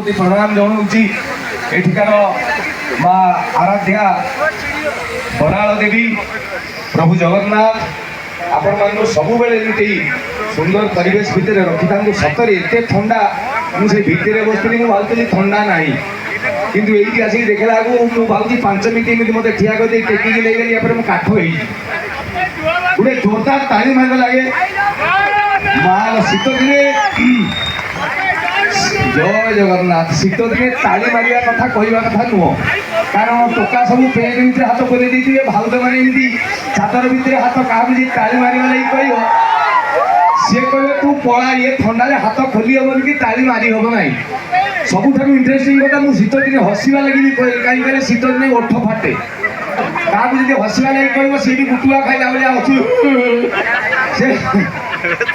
प्रणाम जनाऊँगी एठिकार माँ आराध्या बराल देवी प्रभु जगन्नाथ आपण मान सब बेले सुंदर परिवेश भितर रखी था सतरे एत ठंडा मुझे भितर बसती भावी ठंडा ना किंतु ये आसिक देखला मुझे भावी 5 मिनट एमती मत ठिया कर टेकिक ले गली मुझे काठ हो गोटे जोरदार ताली मार लगे माँ शीत दिन जय जगन्नाथ शीत दिन ताली मारिया कथा कहवा कथा नुह कारण टोका सब पेट भितर हाथ पुरे भाउज मैंने छातर भितर हाथ क्या ताली मार लगे कह सी कहे तू पला ये ठंडा हाथ खोली हम कि ताली मारी हम ना सबुठ इंटरेस्टिंग कथा मुझे शीत दिन हसवा लगे भी कह कहीं शीत दिन ओठ फाटे क्या हसवा लगे कह सी गुटुआ खाइला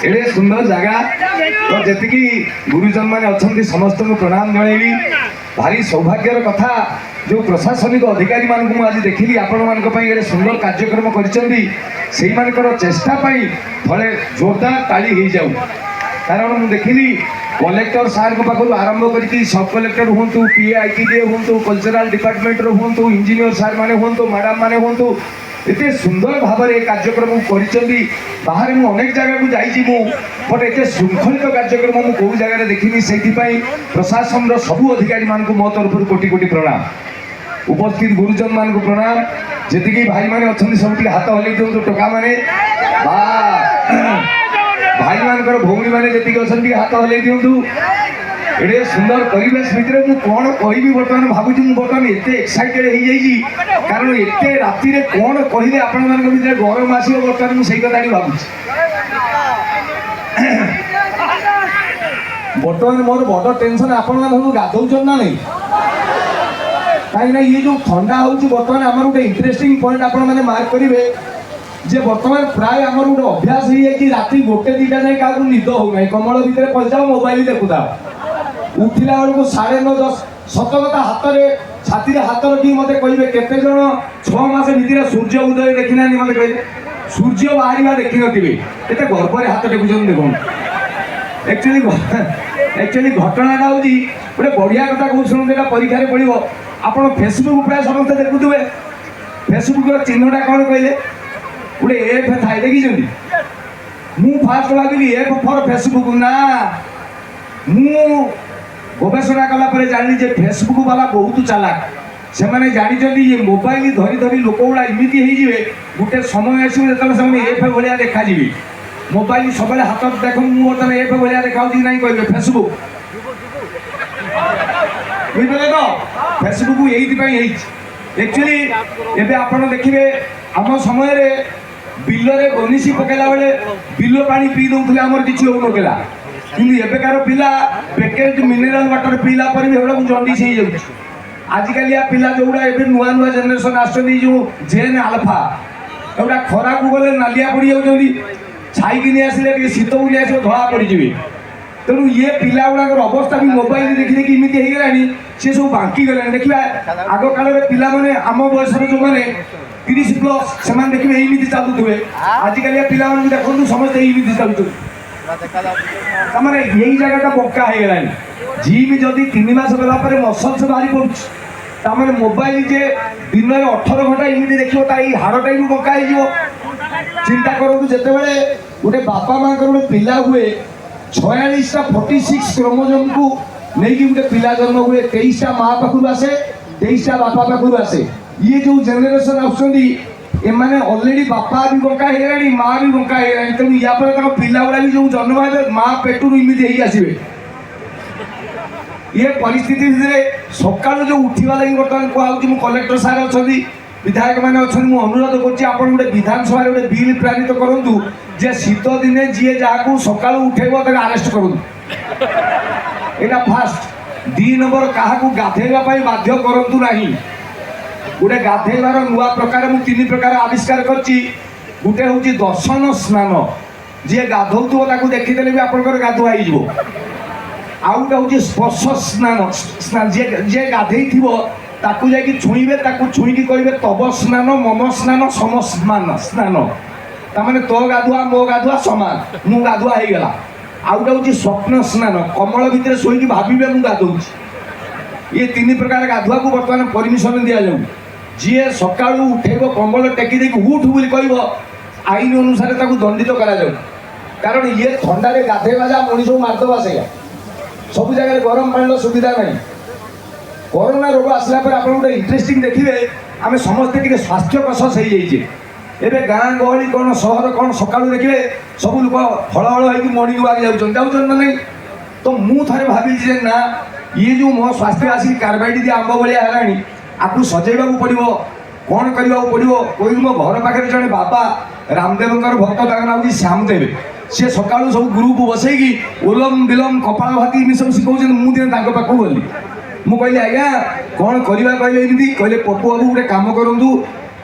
एड़े सुंदर जगह तो जी गुरुजन मैंने अच्छा समस्त को प्रणाम जनइबी भारी सौभाग्यर कथा जो प्रशासनिक अधिकारी मानक आज देखिली आपण मान सुंदर कार्यक्रम कर चेष्टा फले जोरदार ताली हो जाऊ कारण मुझे देखिली कलेक्टर सार पाखु आरंभ कर सब कलेक्टर हूँ पीआईटी हूँ कल्चरल डिपार्टमेंट हूँ इंजीनियर सार मैंने हूँ मैडम मैंने हूँ एत सुंदर भाव में कार्यक्रम कर बाहर अनेक जगह को जाइए बट एत श्रृंखलित कार्यक्रम मुझे कौ जगह देखनी से प्रशासन सबू अधिकारी मान मो तरफ कोटि कोटि प्रणाम उपस्थित गुरुजन मान प्रणाम जी भाई मैंने अच्छा सब हाथ हल्ई दिखाँ टोका मैंने भाई मान भौणी मैंने जी अच्छा हाथ हल्ई दिखाँ एडे सुंदर परिवेश भितर मुझे कौन कहि बर्तमान भावुँ बर्तमान एत एक्साइटेड हो जाइए कारण एत राति कौन कहले आपण मान गरम आसो बर्तमान मुझे कथा भावुँ बर्तमान मोर बड़ टेंशन आपण मैंने गाधौन ना नहीं कहीं ये जो ठंडा हो बर्तमान आम गोटे इंटरेस्टिंग पॉइंट आप मार्क करेंगे जे बर्तमान प्राय आम गोटे अभ्यास हो जाए राति 1-2 जाए क्या निद हो कमल भितर पशिजाओ मोबाइल देखुता उठिला बेलू 9:30-10 सत कथा हाथ में छाती हाथ रखी मत कहे केते जन 6 मास भितर सूर्य उदय देखी ना मत कहे सूर्य बाहर देखी नी एत गर्व हाथ टेकुन देख एक्चुअली घटनाटा हूँ गोटे बढ़िया कथा कौन शुणुते परीक्षा पड़ो आप फेसबुक प्राय समस्त देखुए फेसबुक चिन्हटा कौन कहले गोटे एफ थाए देखी मु फास्ट भाविली एफ फॉर फेसबुक ना मु गवेषणा कला जानी जे फेसबुक वाला बहुत चालाक से मैंने जानते ये मोबाइल धरी धरी लोक गुड़ा इमिति हो गोटे समय आसो जो एफ भाया देखा मोबाइल सब हाथ देख मुझे एफ भाया देखा ना कहे फेसबुक बुझे तो फेसबुक ये एक्चुअली एवं आप देखिए आम समय बिलरे बनिशी पकेला बेले बिल पा पी दौले आमर किसी हो नला कि एबेकार पिला पैकेज मिनेराल वाटर पीला पर भी एगुड़ा जंडिस हो जाए आजिकल पिला जोड़ा ए नुआ नुआ जेनेरेशन आसुच्च जो जेन आलफा एगुड़ा खरा को गले नालिया पड़ जाऊँगी छाई आसिले शीत बुली आस धड़ा पड़े तेणु ये पिला गुड़ाक अवस्था भी मोबाइल देखी देखी इमिति हो गलानी सी सब बांकी गले देखा आग काल पिला मैंने आम बयस जो मैंने 30+ से देखिए यही चलुए आजिकल पिला देखो समस्त यही चलुचे मैंने यही जगह बंका हो गलानी जी भी जदि 3 मास गलापर मसल्स बाहरी पड़े मोबाइल जे दिन में 18 घंटा इमिति देखिए हाड़टा भी बंका हो चिंता करूँ जिते बड़े गोटे बापा माँ गोटे पिला हुए 46टा 46 क्रोमोजोम को नहीं गोटे पिला जन्म हुए 23टा माँ पाखु आसे 23टा बापा पाखु आसे ये जो जेनेरेशन आसने ऑलरेडी बापा भी बंका हो माँ भी बंका हो तेणु या पिला गुड़ा भी जो जन्म है माँ पेटू इमिति आसवे ये परिस्थिति सका जो उठा लगी बर्तमान कहूँ कलेक्टर सार अच्छा विधायक मैंने अच्छा मुझे अनुरोध कर गोटे विधानसभा गोटे बिल प्रणीत करूँ जे शीत दिने जी जहाँ सका उठेब आरेस्ट करूँ यहाँ फास्ट 2 नंबर क्या गाधेवाई बाध्य करूँ ना गोटे गाधेबार नुआ प्रकार मुझे 3 प्रकार आविष्कार करते हूँ दर्शन स्नान जी गाधौव देखीदे भी आपंकर गाधुआ हो आउ गोटे हूँ स्पर्श स्नान जी गाधे ताकू जाकि छुईबे ताकू छुईकी कहे तब स्नान मम स्नान सम स्नान ताने तो गाधुआ मो गाधुआ सामान मु गाधुआ हो गला आउ गोटे हूँ स्वप्न स्नान कमल भितर शोक भावे मुझे गाधौची ये तीन प्रकार गाधुआ को बर्तमान परमिशन दि जाऊ जी सका उठेब कंबल टेकी देख उठ बोली कह आईन अनुसार दंडित करा कारण ये थंडारे गाधेवा जा मनीष को मारदेवा से सब जगह गरम पानी सुविधा नहीं कोरोना रोग आसला पर आप गोटे इंटरेस्टिंग देखिए आम समस्ते टे स्वास्थ्य कस हो जाइए एवं गाँ गहली कौन सहर कौन सका देखिए सब लोग हल हल हो मर्णिंग वाक जाऊँ ना नहीं तो मु थे भावी ना ये जो मो स्वास्थ्य आसिक कार्बाइड दी आंब भाया है आपको सजेवा पड़ो कौन करने पड़ो कोई मो घर पाखे जड़े बाबा रामदेव भक्त ना हूँ श्यामदेव सी सका सब ग्रुप बसैकी ओलम विलम कपाल भाती मिस शिखा मुझे पाक गली मु कहली आज्ञा कौन करवा कहले एमती कहले पप्पू बाबू गोटे कम करूँ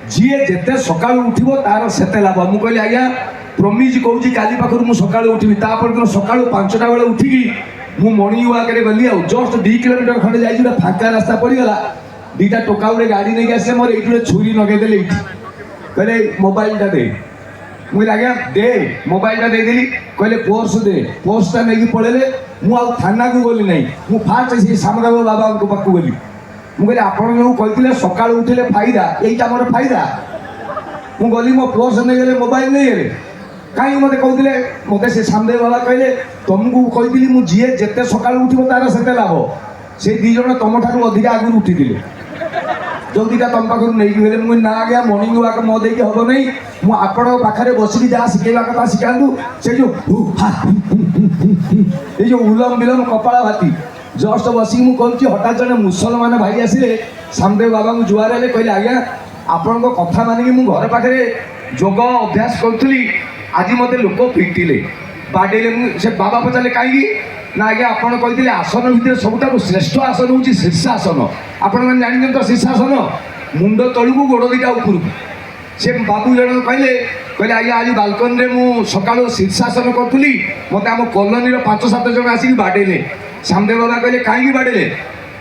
जी जिते सका उठो तार से लाभ मुझे कहली आज्ञा प्रमिज कौच काली पाखर मुझे सका उठबी तापर दिन सका 5टा बेले उठिकी मु मर्णिंग वाक गली आ जस्ट 2 किलोमीटर खंडे जा फाँका रास्ता पड़गला 2टा टोका गोटे गाड़ी नहीं आसे मोर ये छुरी नगेदेले कहले मोबाइलटा दे मुझे आज्ञा दे मोबाइलटा देदेली कहले पर्सटा नहीं पड़े मुझे थाना को गली ना मुझे फास्ट से सामदेव बाबा पाक गली मुझे आप जो कहते सका उठे फायदा यहीटा मोर फायदा मुझे गली मो पर्स नहीं गले मोबाइल नहीं गले कहीं मत कहते मत से सामदेव बाबा कहले तुमको कही मुझे जिते सका उठो तार से लाभ से 2 जन तुम ठार अधिक आगुरी उठी जो 2टा तुम पाखर नहीं गले मुझे ना आज्ञा मर्णिंग वाक मो देकी हम नहीं मुझे पाखे बसिकी जहाँ शिखेवा कथा शिखातु से जो उलम विलम कपाल भाती जस्ट बसिक मुझे हठात जड़े मुसलमान भाई आसिले सामदेव बाबा को जुआर हेले कहले आज्ञा आपण कथा मानिकी मु घर पाखे जोग अभ्यास करी आज मत लोक पिटिले बाड़े से बाबा पचारे कहीं ना आज्ञा आपड़ कहते आसन भितर सबुठ श्रेष्ठ आसन हूँ शीर्षासन आपण मैंने जानी तो शीर्षासन मुंड तलू को गोड़ 2टा ऊपर से बाबू जन कहले कहले आज्ञा आज बालकनी में सका शीर्षासन करी मत आम कॉलोनी 5-7 जन आसिक बाड़े सामदेव बाबा कहले कहीं बाड़े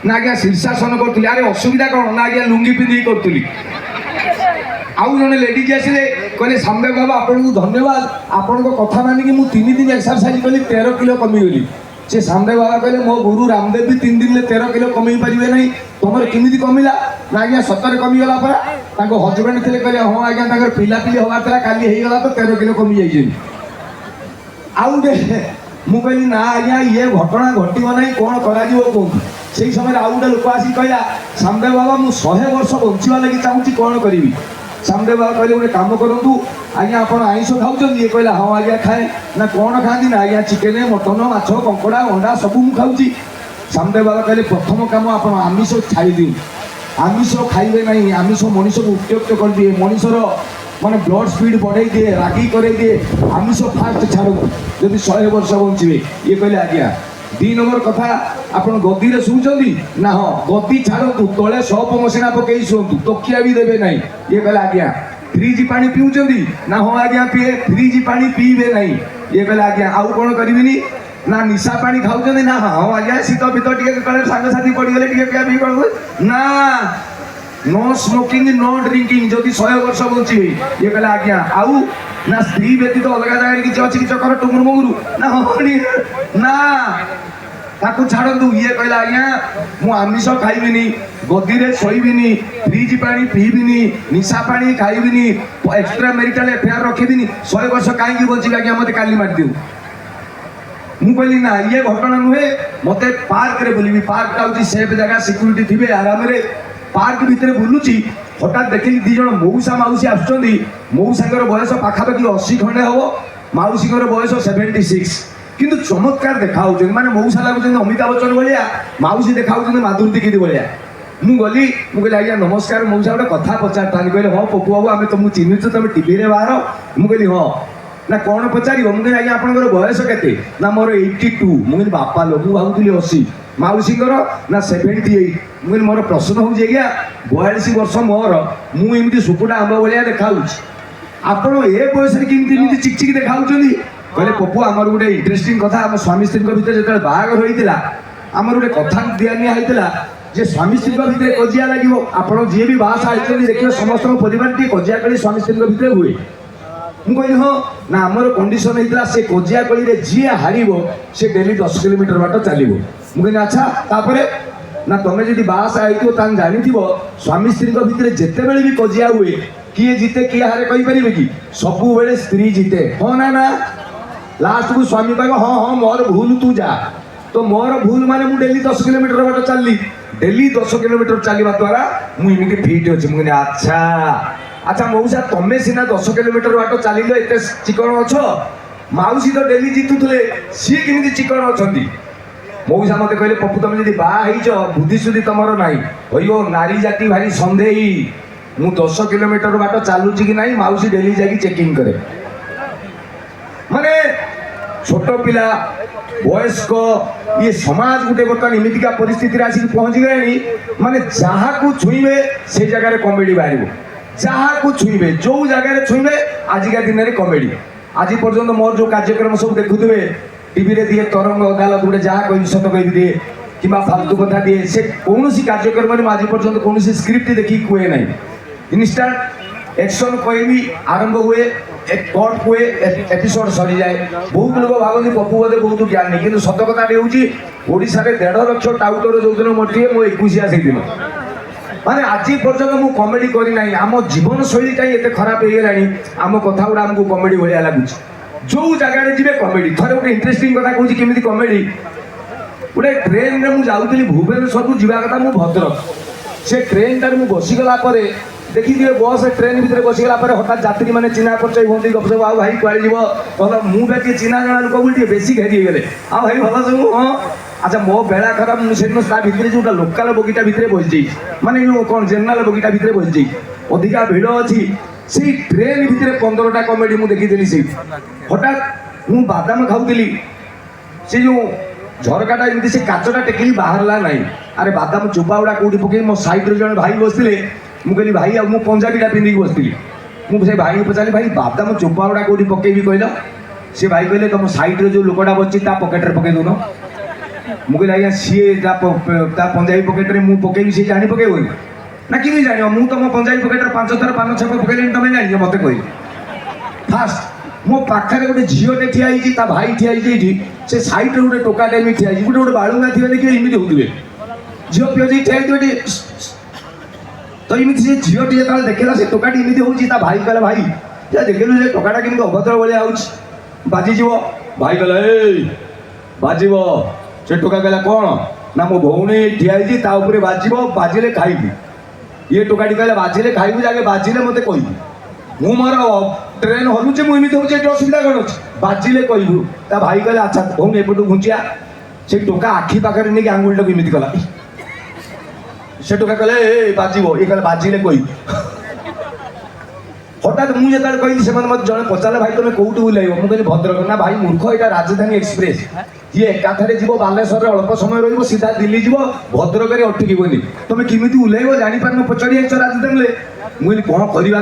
ना आज्ञा शीर्षासन करी अरे असुविधा कौन ना आज्ञा लुंगी पिंधि करी आउ जड़े लेडीज आसिले कहले सामदेव बाबा आपको धन्यवाद आपण कथा मानिकी मुझे 3 दिन एक्सरसाइज कली 13 किलो कमीगली से सामदेव बाबा कहले मो गुरु रामदेव भी 3 दिन में 13 किलो कमे पारे ना तुम केमी कमिला ना आज्ञा सतरे कमीगला परा हजबैंड थे कहले हाँ आज्ञा पिला पिली हबार काली होगा तो 13 किलो कमी जाइए आउ मु कहली ना आज्ञा ये घटना घटव ना कौन कर से समय आउ गोटे लोक आसिक कहला सामदेव बाबा मुझे 100 वर्ष बंचा लगी चाहूँगी कौन करी सामदेव बाबा कहले गोटे कम करूँ आज्ञा आप आईष खाऊँ ये कहला हाँ आज्ञा खाए ना कौन खाती ना आज्ञा चिकेन मटन माछ कंकड़ा अंडा सब मुझे खाऊँ सामदेव बाबा कहले प्रथम कम आप आमिष छाड़ दिं आमिष खाइबे नहीं आमिष मनीष को उत्त्यक्त कर दिए मनीषर माने ब्लड स्पीड बढ़ाई दिए रागी करे दिए आमिष फास्ट छाड़ जब 100 वर्ष बचे ये कहले आज्ञा 2 नंबर कथा आप गदी में शुचुं ना हाँ गदी छाड़ू तले सप मसीना पकई शुंतु तकिया भी देवे ना ये कहले आज्ञा फ्रिज पानी पीउछंदी ना हाँ आज्ञा पीए फ्रिज पानी पीबे नहीं ये कहले आज्ञा आउ कौन करी ना निशा पानी खाऊँ ना हाँ आज्ञा शीत भीतर टे सांगसाथी पड़गले पिया पी कर ना नो स्मोकिंग नो ड्रिंकिंग जदि 100 वर्ष बचे ये कहले आज्ञा आउ ना स्त्री व्यतीत अलग जगह किसी अच्छी चक्कर टुमुर मुगुरु ना हमारी ना ताकू छाड़ू ये कहला आज्ञा मु आमिष खाइबिनी गदी रे शोइबिनी फ्रिज पानी पीबिनी निशा पानी खाइबिनी एक्स्ट्रा मैरिटल अफेयर रखिबिनी 100 वर्ष कहीं बची आज्ञा मत काली मार दिउ मु कहली ना ये घटना नुहे मत पार्क रे बुलबी पार्क हूँ सेफ जगह सिक्यूरीटी थे आराम रे पार्क भितर बुलूची हठात देखिली 2 जन मौसा मौसी आसुचंदी मौसांकर बयस पाखापाखि 80 खंडे हम मौसीकर बयस 76 किंतु चमत्कार देखा माने मौसा लगुच अमिताभ बच्चन भाया मौसी देखा माधुरी दीक्षित भाया मु गली मुझे आज्ञा नमस्कार मौसा गोटे कथा पचारता कहले हाँ पप्पू बाबू आम तुमको चिन्हित तुम टी बाहर मुझे हाँ ना कौन पचार मुझे आज्ञा आप बयस के ना मोर 82 मुझे बापा लोग भावुली 80 मौसीकर ना 78 मुझे मोर प्रश्न हूँ आज्ञा 42 वर्ष मोर मुझे सुकुटा आंब भाया देखा आपण ए बयस केमी चिकचिक देखा कहले पप्पू आमर गोटे इंटरेस्टिंग कथा आम स्वामी स्त्री भितर जो बाहागर होता आमर गोटे कथा दिया होता जे स्वामी स्त्री भितर कजिया लगे आपड़ जी भी बासा होती देखिए समस्त परिवार टी कजिया कली स्वामी स्त्री भितर हुए मुझे हाँ ना आमर कंडीशन होता से कजिया कली जी हार से डेली 10 किलोमीटर बाट चलो मुझे अच्छा तापर ନା ତମେ ଯଦି ବାହାସା ହେଇଥିବ ତାହେଲେ ଜାଣିଥିବ ସ୍ୱାମୀ ସ୍ତ୍ରୀଙ୍କ ଭିତରେ ଯେତେବେଳେ ବି କଜିଆ ହୁଏ କିଏ ଜିତେ କିଏ ହାରେ କହିପାରିବେ କି? ସବୁବେଳେ ସ୍ତ୍ରୀ ଜିତେ, ହଁ ନା ନା? ଲାଷ୍ଟକୁ ସ୍ୱାମୀ କହିବ ହଁ ହଁ ମୋର ଭୁଲ ତୁ ଯା। ତ ମୋର ଭୁଲ ମାନେ ମୁଁ ଡେଲି 10 କିଲୋମିଟର ବାଟ ଚାଲିଲି, ଡେଲି 10 କିଲୋମିଟର ଚାଲିବା ଦ୍ୱାରା ମୁଁ ଏମିତି ଫିଟ୍ ଅଛି। ମୁଁ କହିଲି ଆଚ୍ଛା ଆଚ୍ଛା ମଉସା ତମେ ସିନା 10 କିଲୋମିଟର ବାଟ ଚାଲିଲ ଏତେ ଚିକଣ ଅଛ, ମାଉସୀ ତ ଡେଲି ଜିତୁଥିଲେ ସିଏ କେମିତି ଚିକଣ ଅଛନ୍ତି? ମଉସା ମତେ କହିଲେ ପପୁ ତମେ ଯଦି ବାହା ହେଇଛ ବୁଦ୍ଧି ସୁଦ୍ଧି ତମର ନାହିଁ, କହିବ ନାରୀ ଜାତି ଭାରି ସନ୍ଦେହୀ। ମୁଁ 10 କିଲୋମିଟର ବାଟ ଚାଲୁଛି କି ନାହିଁ ମାଉସୀ ଡେଲି ଯାଇକି ଚେକିଂ କରେ। ମାନେ ଛୋଟ ପିଲା ବୟସ୍କ ଇଏ ସମାଜ ଗୋଟେ ବର୍ତ୍ତମାନ ଏମିତିକା ପରିସ୍ଥିତିରେ ଆସିକି ପହଞ୍ଚି ଗଲାଣି, ମାନେ ଯାହାକୁ ଛୁଇଁବେ ସେ ଜାଗାରେ କମେଡି ବାହାରିବ, ଯାହାକୁ ଛୁଇଁବେ ଯୋଉ ଜାଗାରେ ଛୁଇଁବେ ଆଜିକା ଦିନରେ କମେଡି। ଆଜି ପର୍ଯ୍ୟନ୍ତ ମୋର ଯୋଉ କାର୍ଯ୍ୟକ୍ରମ ସବୁ ଦେଖୁଥିବେ ଟିଭିରେ ଦିଏ ତରଙ୍ଗ ଅଦାଲତ ଗୋଟେ ଯାହା କହିବି ସତ କହିବି ଦିଏ କିମ୍ବା ଫାଲତୁ କଥା ଦିଏ, ସେ କୌଣସି କାର୍ଯ୍ୟକ୍ରମରେ ମୁଁ ଆଜି ପର୍ଯ୍ୟନ୍ତ କୌଣସି ସ୍କ୍ରିପ୍ଟ ଦେଖିକି କୁହେ ନାହିଁ। ଇନଷ୍ଟାଣ୍ଟ एक्शन कहबी आरंभ हुए कट हुए एपिसोड सरी जाए। बहुत लोग भावती पप्पू बोधे बहुत ज्ञानी, कि सत कथा हूँ ओडिशा रे 1.5 लाख टाउटर जो दिन मरती मो 21 से दिन माने आज पर्यटन मु कमेडी करना आम जीवन शैली कहीं एत खराब हो गलानी, आम कथा गुड़ा आमको कमेडी भाया लगुच। जो जगह जी कमेडी थे गोटे इंटरेस्टिंग कथा कहूँ केमी कमेडी गोटे ट्रेन में मुझे जाऊँगी भुवनेश्वर को जावा कथा मु भद्रक, से ट्रेन टार मुझे बसीगला देखी दिए बस ट्रेन भितर बसीगला हठात यात्री मैंने चिन्हा परिचय होती गपसप आ भाई कड़े जीव भल मुझे चिन्हा जना लोक बोली बेसी घेरी गले आ भाई भल सब हाँ। अच्छा मो बेला खराब मुझे भितर जो लोकाल बगिटा भितर बसि माने कौन जेनराल बगिटा भितर बसि अधिका भिड़ अच्छी से ट्रेन भितर 15टा कमेडी मुझे देखी से हठात मु बादाम खाऊली से जो झरकाटा एमती से काचटा टेकिली बाहरला ना, अरे बादाम चोपा गुड़ा कौटी पकई मो सैड्रे जन भाई बसते मुझे भाई आ मु पंजाबीटा पिंधिक बसती मुझे भाई पचारि भाई बादाम चोपा गुड़ा कौटी पकेबी कहल, सी भाई कहले तुम सैड्रे जो लोकटा बच्ची पकेट्रे पकई दून। मुझे आज्ञा सी पंजाबी पकेट्रे मु पकेबी सी जानी पकेबनी ना कि जान मु तुम पंजाबी पकेट्रे 5 थर 5 छप पकईली तुम जान मत कह फास्ट मो पाखे गोटे झीटे ठिया भाई ठिया से सैड्रे गोटे टोकाटे भी ठिया गोटे गोटे बालुंगा थी देखिए एमती होते झील पिओ ठिया तो इमिति से झीटी जो देखला से टोकाटी इमिति होची भाई कहला भाई जा देखलु से टोकाटा केमती अभद्र भाया होची बाजीज भाई कहला ए बाजीब से टोका कहला कौन ना मो भौणी ठिया बाजीब बाजिले खाइबी ये टोकाटी कहला बाजिले खाइबू जाके बाजिले मते कहबू मु मोर ट्रेन हलुचे मुझे होचे असुविधा कौन अच्छे बाजिले कहबू भाई कहला अच्छा भौणी एपटू घुंचिया से टोका आखि पाखे नहीं आंगुलटा को इमिति कला से टोका कहले बाजिब ये कहले बाजिले कह हठात मुझे कहली से जड़े पचारे भाई तुम कौटू बुलाइब मुझे भद्रक ना भाई मूर्ख यहाँ राजधानी एक्सप्रेस ये एकाथरे जीव बालेश्वर अल्प समय रही सीधा दिल्ली जीव भद्रक अटकिबनी तुम किमिति उल्लैब जापार पचारि राजधानी मुझे कौन करवा